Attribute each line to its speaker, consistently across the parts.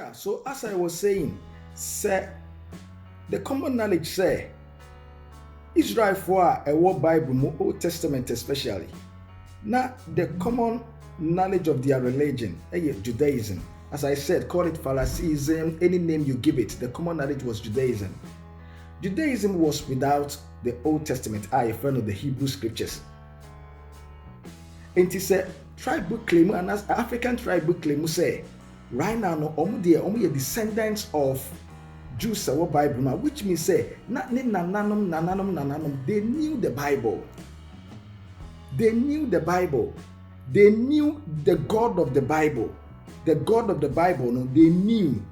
Speaker 1: Yeah, so as I was saying, say the common knowledge say Israel for a war Bible, Old Testament especially. Now the common knowledge of their religion, Judaism. As I said, call it Phariseeism, any name you give it. The common knowledge was Judaism. Judaism was without the Old Testament, a friend of the Hebrew scriptures. And it said, tribe book claim, and as African tribe book claim say, right now, no, only descendants of Jews our Bible now, which means say, nananum, they knew the Bible. They knew the Bible. They knew the God of the Bible. The God of the Bible, no, they knew.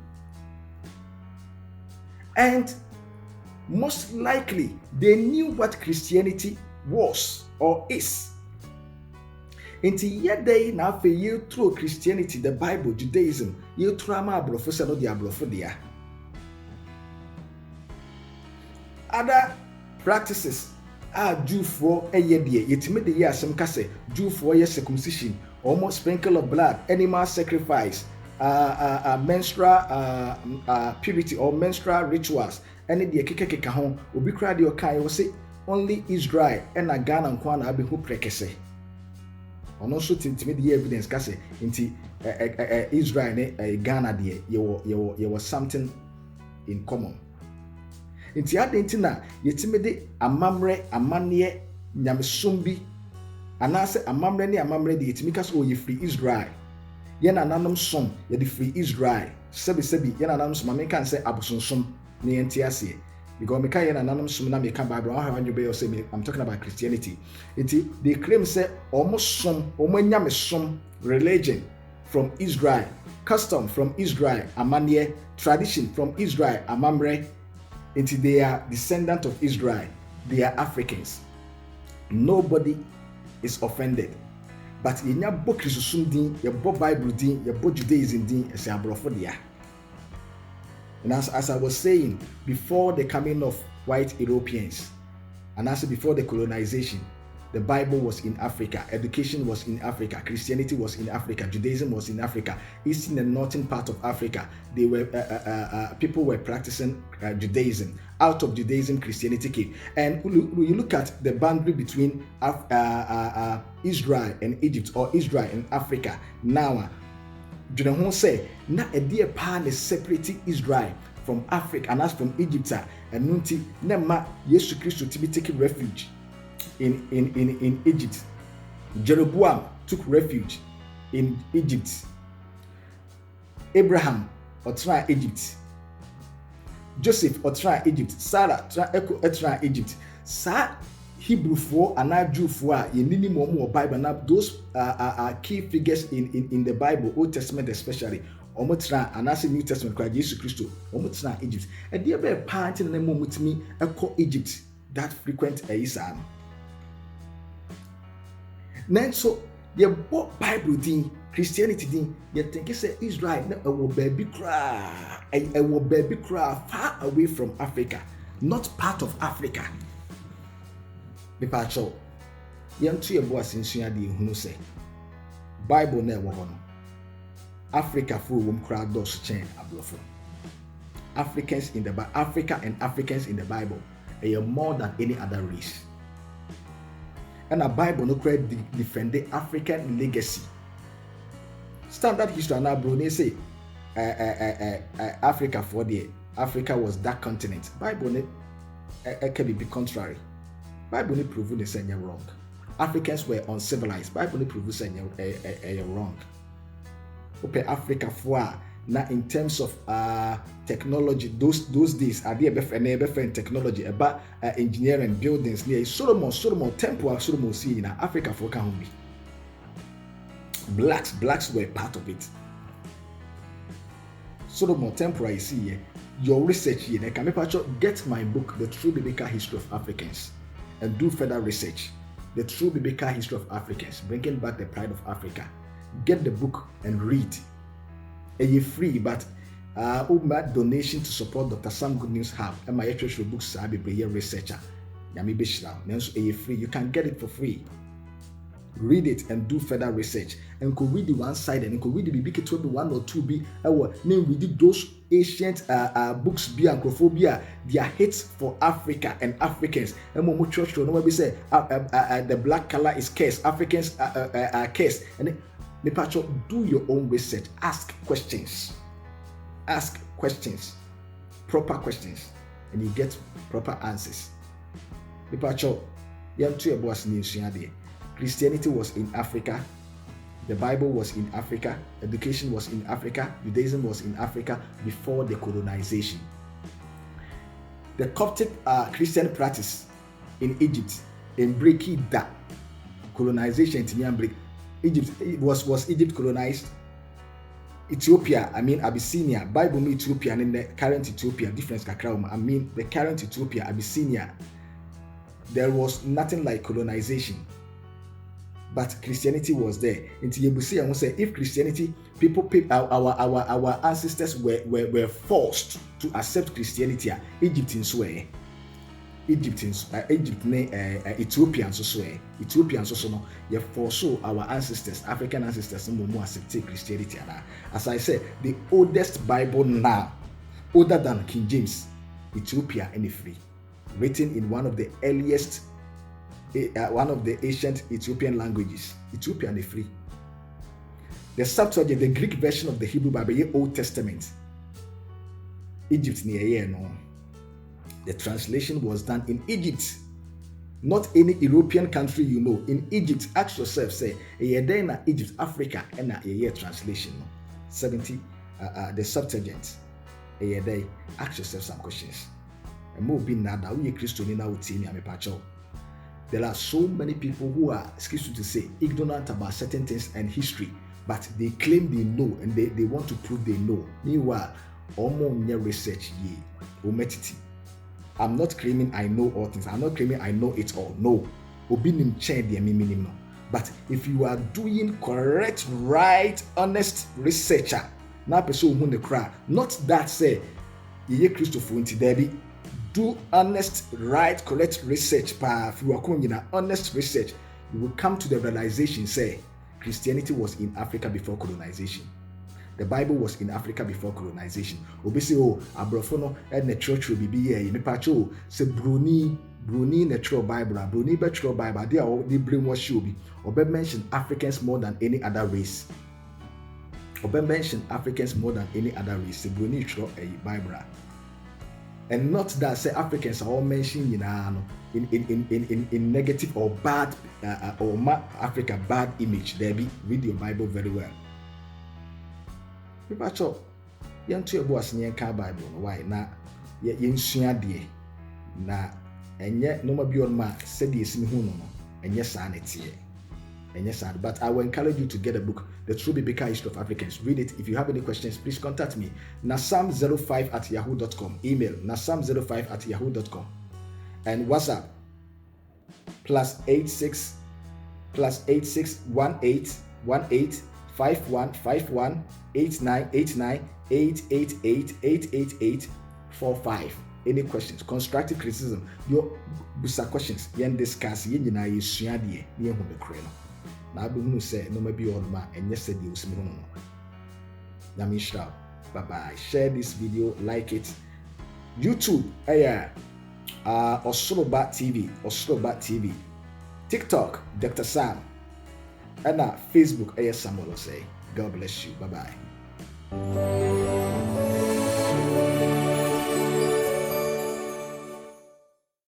Speaker 1: And most likely, they knew what Christianity was or is. Until yet they now for you through Christianity, the Bible, Judaism, you trauma professor no dia. Other practices are Jew for a year, yet the year some case, Jew for a circumcision, almost sprinkle of blood, animal sacrifice, menstrual purity or menstrual rituals. Any the keke home will be cried your kai will say only Israel and a Ghana and Kwana be who prekese. And also to the evidence case into Israel and Ghana there you was something in common. Inti adentina yetimede amamre amanie nyamesombi anase amamre ne amamre de yetimika so ye free Israel ye nananom som ye de free Israel sebi ye nananom som me kan say abosonsom ne enti ase because me kan ye nananom som na me kan Bible how you be say me I'm talking about Christianity. Inti they claim say almost som omanyamesom religion from Israel, custom from Israel amanie, tradition from Israel amamre. Into they are descendants of Israel, they are Africans. Nobody is offended. But in your book din, your book Bible din, your book Judaism din, as a and as I was saying, before the coming of white Europeans, and also before the colonization, the Bible was in Africa, education was in Africa, Christianity was in Africa, Judaism was in Africa, eastern and northern part of Africa. They were people were practicing Judaism. Out of Judaism, Christianity came. And when you look at the boundary between Israel and Egypt, or Israel and Africa, now, you know say na a dear pan is separating Israel from Africa and us from Egypt, and nunti nema Yesu Christ to be taking refuge in Egypt. Jeroboam took refuge in Egypt. Abraham otra Egypt. Joseph otra Egypt. Sarah otra Egypt. Sa Hebrew for and Jew for ye nini mo Bible na those are key figures in the Bible, Old Testament especially. Omotra and as New Testament Christ Jesus Christ. Omotra Egypt. And there be a part in the name mutimi eko Egypt that frequent isa. Nanso the Bible din Christianity din you think say Israel na a baby cry far away from Africa, not part of Africa. Me pacho yantu ye boa sinsua de ehunu say Bible na ewo no Africa full wom cry dos chen ablofo. Africans in the Africa and Africans in the Bible are more than any other race. And a Bible no credit defend the African legacy. Standard history now bro they say Africa for the Africa was that continent. Bible can be contrary. Bible ne prove they say wrong. Africans were uncivilized. Bible ne prove say wrong. Okay, Africa for now in terms of technology, those days are there better technology about engineering buildings near Solomon temple Solomon see in Africa for can be blacks were part of it. Solomon temple I see here. Your research here, I can get my book, The True Biblical History of Africans, and do further research. The True Biblical History of Africans, bringing back the pride of Africa. Get the book and read. You're free, but donation to support Dr. Sam Good News Hub and my actual books are be researcher. Yami Bishra. You're free. You can get it for free. read it and do further research. And could read the one side and could read the BB to be 1 or 2B. Name we did those ancient books be acrophobia. They are hits for Africa and Africans. And when church we say the black color is cursed, Africans are cursed. And Mepacho, do your own research. Ask questions, proper questions, and you get proper answers. Mepacho, Christianity was in Africa. The Bible was in Africa. Education was in Africa. Judaism was in Africa before the colonization. The Coptic Christian practice in Egypt in breaking that colonization in break. Egypt was Egypt colonized? Ethiopia, Abyssinia. Bible no Ethiopia and in the current Ethiopia difference kakra. The current Ethiopia, Abyssinia. There was nothing like colonization, but Christianity was there. Into Yebusi, I want to say, if Christianity, our ancestors were forced to accept Christianity, Egyptians swear. Ethiopians swear. Ethiopians also no. You force our ancestors, African ancestors, no accept Christianity. As I said, the oldest Bible now, older than King James, Ethiopia and free. Written in one of the earliest, one of the ancient Ethiopian languages, Ethiopian is free. The Septuagint, the Greek version of the Hebrew Bible, the Old Testament, Egypt near no. The translation was done in Egypt, not any European country you know. In Egypt, ask yourself, say, then Egypt, Africa, and a translation. 70, the Septuagint. Ask yourself some questions. There are so many people who are, excuse me to say, ignorant about certain things and history, but they claim they know and they want to prove they know. Meanwhile, research I'm not claiming I know all things. I'm not claiming I know it all. No. But if you are doing correct, right, honest researcher, now person who the crowd, not that say, ye Christopher Debbie. Do honest, right, correct research. If you are doing honest research, you will come to the realization, say, Christianity was in Africa before colonization. The Bible was in Africa before colonization. Obisi abrofono the church will be here. Me pacho say Bruni natural Bible, Bruni natural Bible. They are the brainwash you be. Obe mention Africans more than any other race. Obe mention Africans more than any other race. Say Bruni natural Bible. And not that say Africans are all mentioned in negative or bad or Africa bad image. There be read your Bible very well. People chop yantu ebo asenye ka Bible no why na yensua de na enye no ma bi on ma said esimi hu no enye sa na tie enye sa. But I will encourage you to get a book, The True Biblical History of Africans. Read it. If you have any questions, please contact me. nasam05@yahoo.com. Email nasam05@yahoo.com. And WhatsApp +86 18 5151 8989 888 888 Any questions, constructive criticism, your busa questions, yen discuss yen na yesua de ne hu bekre no. Na abunu say no ma bi on ma enye se de osimi no no. Namishra. Bye bye. Share this video, like it. YouTube, Osroba TV. TikTok, Dr. Sam. And Facebook, Samuel say. God bless you. Bye bye.